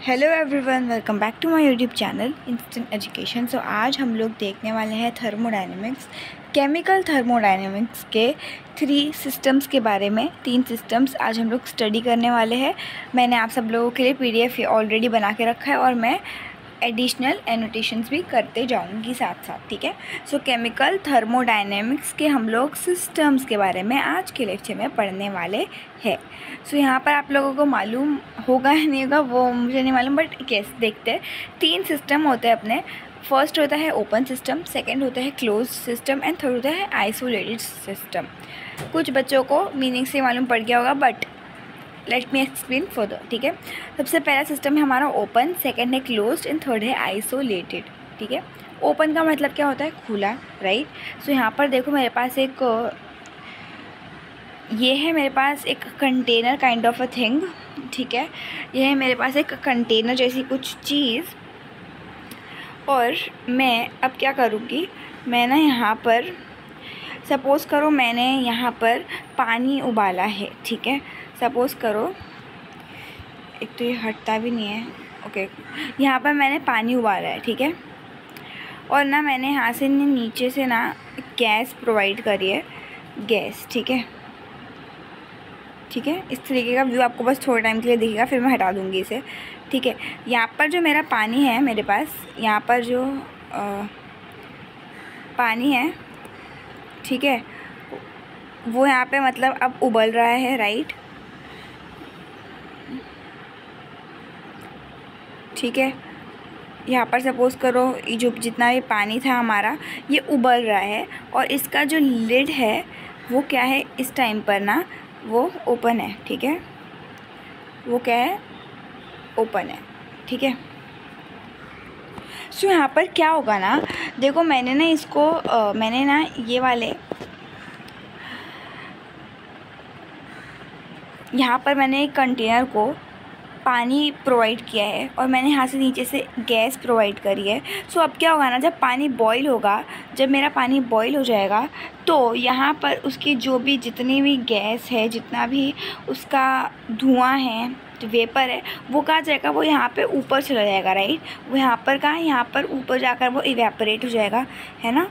Hello everyone, welcome back to my YouTube channel instant education. So आज हम लोग देखने वाले हैं थर्मोडायनेमिक्स, केमिकल थर्मोडायनेमिक्स के 3 सिस्टम्स के बारे में। 3 सिस्टम्स आज हम लोग स्टडी करने वाले हैं। मैंने आप सब लोगों के लिए पीडीएफ ऑलरेडी बना के रखा है और मैं एडिशनल एनोटेशंस भी करते जाऊंगी साथ साथ, ठीक है। सो केमिकल थर्मोडायनेमिक्स के हम लोग सिस्टम्स के बारे में आज के लेक्चर में पढ़ने वाले हैं। सो यहाँ पर आप लोगों को मालूम होगा या नहीं होगा वो मुझे नहीं मालूम, बट केस देखते हैं। 3 सिस्टम होते हैं अपने। फर्स्ट होता है ओपन सिस्टम, सेकेंड होता है क्लोज सिस्टम एंड थर्ड होता है आइसोलेटेड सिस्टम। कुछ बच्चों को मीनिंग से मालूम पड़ गया होगा, but let me explain further, ठीक है। सबसे पहला सिस्टम है हमारा ओपन, सेकंड है क्लोज्ड एंड थर्ड है आइसोलेटेड, ठीक है। ओपन का मतलब क्या होता है? खुला, राइट। सो यहाँ पर देखो मेरे पास ये है मेरे पास एक container kind of a thing, ठीक है। ये है मेरे पास एक कंटेनर जैसी कुछ चीज़, और मैं अब क्या करूँगी, मैं ना यहाँ पर सपोज़ करो मैंने यहाँ पर पानी उबाला है, ठीक है। सपोज़ करो, एक तो ये हटता भी नहीं है, ओके। यहाँ पर मैंने पानी उबाला है, ठीक है। और ना मैंने यहाँ से नीचे से ना गैस प्रोवाइड करी है, गैस, ठीक है। ठीक है, इस तरीके का व्यू आपको बस थोड़े टाइम के लिए दिखेगा, फिर मैं हटा दूँगी इसे, ठीक है। यहाँ पर जो मेरा पानी है, मेरे पास यहाँ पर जो पानी है, ठीक है, वो यहाँ पे मतलब अब उबल रहा है, राइट, ठीक है। यहाँ पर सपोज़ करो ये जो जितना भी पानी था हमारा, ये उबल रहा है, और इसका जो लिड है वो क्या है, इस टाइम पर ना वो ओपन है, ठीक है। वो क्या है? ओपन है, ठीक है। सो यहाँ पर क्या होगा ना, देखो मैंने ना इसको मैंने ना ये वाले यहाँ पर मैंने एक कंटेनर को पानी प्रोवाइड किया है और मैंने यहाँ से नीचे से गैस प्रोवाइड करी है। सो अब क्या होगा ना, जब पानी बॉईल होगा, जब मेरा पानी बॉईल हो जाएगा, तो यहाँ पर उसकी जो भी जितनी भी गैस है, जितना भी उसका धुआं है, जो वेपर है, वो कहाँ जाएगा? वो यहाँ पे ऊपर चला जाएगा, राइट। वो यहाँ पर कहाँ? यहाँ पर ऊपर जाकर वो इवेपोरेट हो जाएगा, है ना।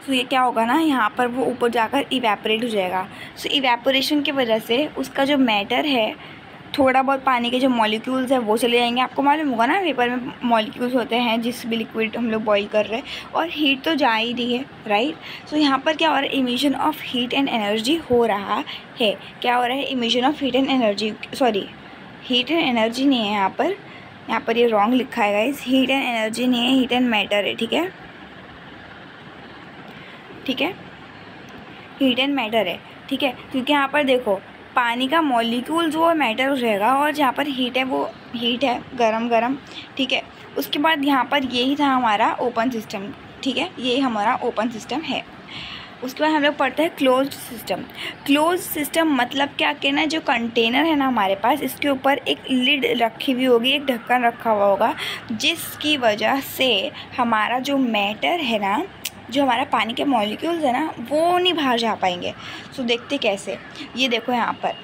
सो ये क्या होगा ना, यहाँ पर वो ऊपर जाकर इवेपोरेट हो जाएगा। सो इवेपोरेशन की वजह से उसका जो मैटर है, थोड़ा बहुत पानी के जो मॉलिक्यूल्स है वो चले जाएंगे। आपको मालूम होगा ना, वेपर में मॉलिक्यूल्स होते हैं जिस भी लिक्विड हम लोग बॉईल कर रहे हैं, और हीट तो जा ही रही है, राइट। सो यहाँ पर क्या हो रहा है? Emission of heat and energy हो रहा है। क्या हो रहा है? Emission of heat and energy, sorry, heat and energy नहीं है यहाँ पर ये रॉन्ग लिखा है गाइस। हीट एंड एनर्जी नहीं है, हीट एंड मैटर है, ठीक है, ठीक है। हीट एंड मैटर है, ठीक है, क्योंकि यहाँ पर देखो पानी का मॉलिक्यूल्स वो मैटर हो जाएगा, और जहाँ पर हीट है वो हीट है, गरम, ठीक है। उसके बाद यहाँ पर यही था हमारा ओपन सिस्टम, ठीक है, ये हमारा ओपन सिस्टम है। उसके बाद हम लोग पढ़ते हैं क्लोज्ड सिस्टम। क्लोज सिस्टम मतलब क्या कहना, जो कंटेनर है ना हमारे पास, इसके ऊपर एक लिड रखी हुई होगी, एक ढक्कन रखा हुआ होगा, जिसकी वजह से हमारा जो मैटर है ना, जो हमारा पानी के मॉलिक्यूल्स है ना, वो नहीं बाहर जा पाएंगे। सो देखते कैसे, ये देखो यहाँ पर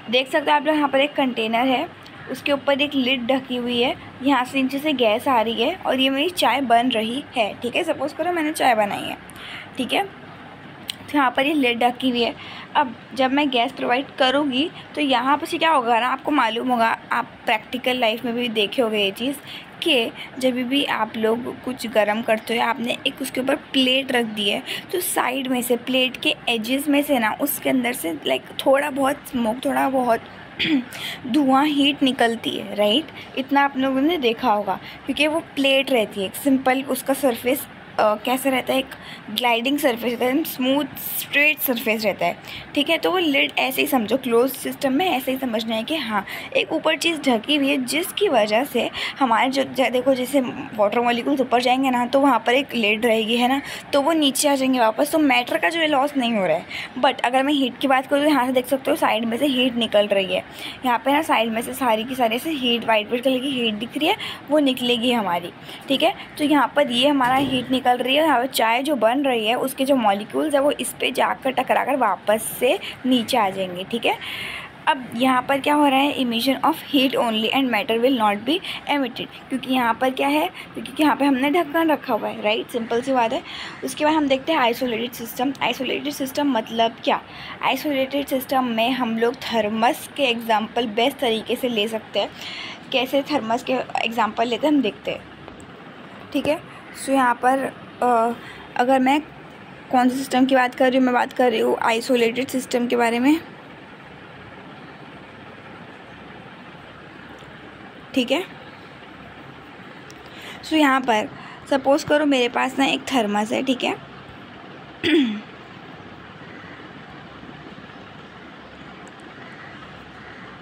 देख सकते हो आप लोग, यहाँ पर एक कंटेनर है, उसके ऊपर एक लिड ढकी हुई है, यहाँ से नीचे से गैस आ रही है, और ये मेरी चाय बन रही है, ठीक है। सपोज़ करो मैंने चाय बनाई है, ठीक है। तो यहाँ पर ये लिड ढकी हुई है। अब जब मैं गैस प्रोवाइड करूँगी तो यहाँ पर से क्या होगा ना, आपको मालूम होगा, आप प्रैक्टिकल लाइफ में भी देखे होंगे ये चीज़, कि जब भी आप लोग कुछ गर्म करते हो, आपने एक उसके ऊपर प्लेट रख दी है, तो साइड में से प्लेट के एजेस में से ना उसके अंदर से लाइक थोड़ा बहुत स्मोक, थोड़ा बहुत धुआं, हीट निकलती है, राइट। इतना आप लोगों ने देखा होगा, क्योंकि वो प्लेट रहती है, एक सिंपल उसका सरफेस कैसा रहता है, एक ग्लाइडिंग सरफेस रहता है, स्मूथ स्ट्रेट सरफेस रहता है, ठीक है। तो वो लिड ऐसे ही समझो, क्लोज सिस्टम में ऐसे ही समझना है कि हाँ एक ऊपर चीज़ ढकी हुई है, जिसकी वजह से हमारे जो देखो जैसे वाटर मॉलिक्यूल्स ऊपर जाएंगे ना, तो वहाँ पर एक लिड रहेगी, है ना, तो वो नीचे आ जाएंगे वापस, तो मैटर का जो है लॉस नहीं हो रहा है। बट अगर मैं हीट की बात करूँ तो यहाँ से देख सकते हो साइड में से हीट निकल रही है, यहाँ पर ना साइड में से सारी की सारी से हीट, वाइट कलर की हीट दिख रही है, वो निकलेगी हमारी, ठीक है। तो यहाँ पर ये हमारा हीट निकल रही है, यहाँ पर चाय जो बन रही है उसके जो मॉलिक्यूल्स है वो इस पे जाकर टकराकर वापस से नीचे आ जाएंगे, ठीक है। अब यहाँ पर क्या हो रहा है, emission of heat only and matter will not be emitted, क्योंकि यहाँ पर क्या है, क्योंकि यहाँ पे हमने ढक्कन रखा हुआ है, राइट, सिंपल सी बात है। उसके बाद हम देखते हैं आइसोलेटेड सिस्टम। आइसोलेटेड सिस्टम मतलब क्या? आइसोलेटेड सिस्टम में हम लोग थर्मस के एग्जाम्पल बेस्ट तरीके से ले सकते हैं। कैसे थर्मस के एग्जाम्पल लेते हैं हम देखते हैं, ठीक है। सो यहाँ पर अगर मैं कौन से सिस्टम की बात कर रही हूँ, मैं बात कर रही हूँ आइसोलेटेड सिस्टम के बारे में, ठीक है। सो यहाँ पर सपोज़ करो मेरे पास ना एक थर्मस है, ठीक है।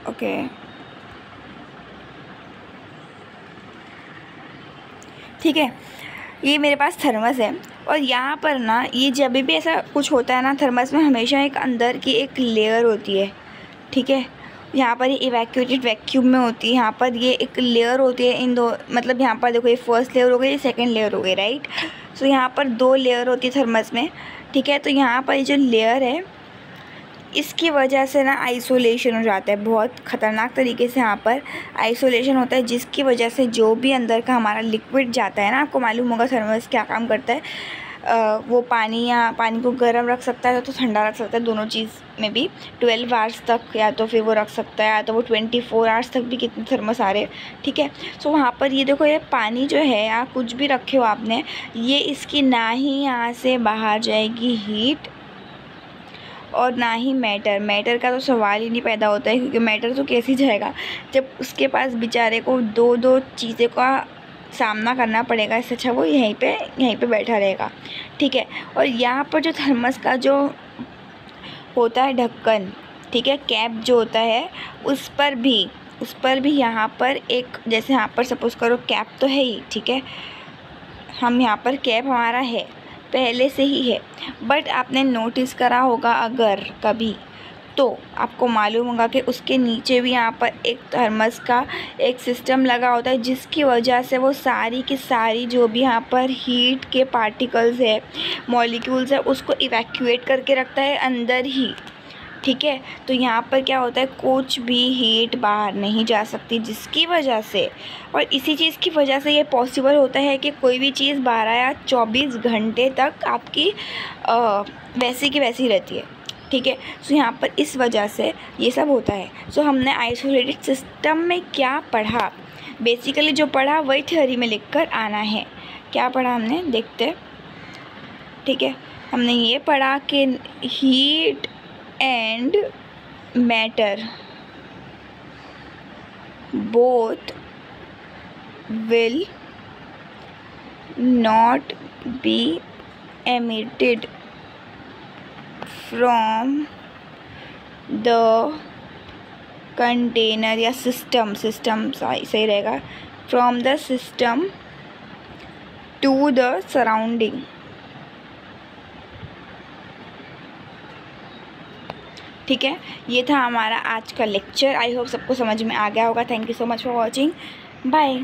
ओके, ठीक है, ये मेरे पास थर्मस है और यहाँ पर ना ये जब भी ऐसा कुछ होता है ना, थर्मस में हमेशा एक अंदर की एक लेयर होती है, ठीक है। यहाँ पर ये इवैक्यूएटेड वैक्यूम में होती है, यहाँ पर ये एक लेयर होती है इन दो, मतलब यहाँ पर देखो ये फर्स्ट लेयर हो गई, ये सेकंड लेयर हो गई, राइट। सो यहाँ पर 2 लेयर होती है थर्मस में, ठीक है। तो यहाँ पर ये जो लेयर है इसकी वजह से ना आइसोलेशन हो जाता है, बहुत ख़तरनाक तरीके से यहाँ पर आइसोलेशन होता है, जिसकी वजह से जो भी अंदर का हमारा लिक्विड जाता है ना, आपको मालूम होगा थर्मस क्या काम करता है, वो पानी को गर्म रख सकता है तो ठंडा रख सकता है, दोनों चीज़ में भी 12 आवर्स तक, या तो फिर वो रख सकता है, या तो वो 24 आवर्स तक भी कितने थर्मस आ रहे हैं, ठीक है। सो वहाँ पर ये देखो, ये पानी जो है या कुछ भी रखे हो आपने, ये इसकी ना ही यहाँ से बाहर जाएगी हीट और ना ही मैटर का तो सवाल ही नहीं पैदा होता है, क्योंकि मैटर तो कैसे जाएगा जब उसके पास बेचारे को दो चीज़ें का सामना करना पड़ेगा। इससे अच्छा वो यहीं पे बैठा रहेगा, ठीक है। और यहाँ पर जो थर्मस का जो होता है ढक्कन, ठीक है, कैप जो होता है, उस पर भी यहाँ पर एक, जैसे यहाँ पर सपोज़ करो कैप तो है ही, ठीक है, हम यहाँ पर कैप हमारा है पहले से ही है, बट आपने नोटिस करा होगा अगर कभी, तो आपको मालूम होगा कि उसके नीचे भी यहाँ पर एक थर्मस का एक सिस्टम लगा होता है, जिसकी वजह से वो सारी की सारी जो भी यहाँ पर हीट के पार्टिकल्स है, मॉलिक्यूल्स है, उसको इवैक्यूएट करके रखता है अंदर ही, ठीक है। तो यहाँ पर क्या होता है, कुछ भी हीट बाहर नहीं जा सकती, जिसकी वजह से, और इसी चीज़ की वजह से ये पॉसिबल होता है कि कोई भी चीज़ 12 या 24 घंटे तक आपकी वैसी की वैसी रहती है, ठीक है। सो यहाँ पर इस वजह से ये सब होता है। सो हमने आइसोलेटेड सिस्टम में क्या पढ़ा, बेसिकली जो पढ़ा वही थ्योरी में लिख कर आना है। क्या पढ़ा हमने, देखते, ठीक है। हमने ये पढ़ा कि heat and matter both will not be emitted from the container या system सही रहेगा, from the system to the surrounding, ठीक है। ये था हमारा आज का लेक्चर। आई होप सबको समझ में आ गया होगा। Thank you so much for watching, bye.